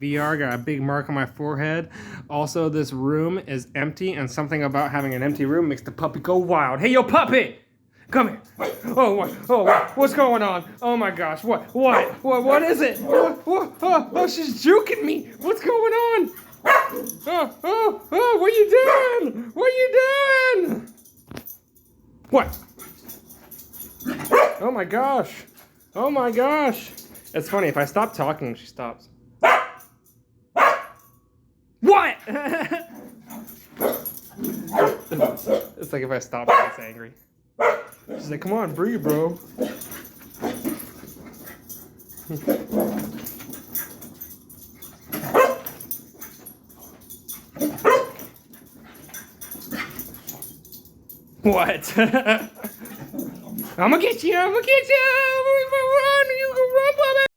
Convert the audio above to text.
VR, got a big mark on my forehead. Also, this room is empty, and something about having an empty room makes the puppy go wild. Hey, yo, puppy! Come here. Oh, what? Oh, what? What's going on? Oh my gosh, what? What is it? Oh, she's juking me. What's going on? Oh, what are you doing? What are you doing? What? Oh my gosh. Oh my gosh. It's funny, if I stop talking, she stops. What? It's like if I stop, she gets angry. She's like, come on, breathe, bro. What? I'm gonna get you!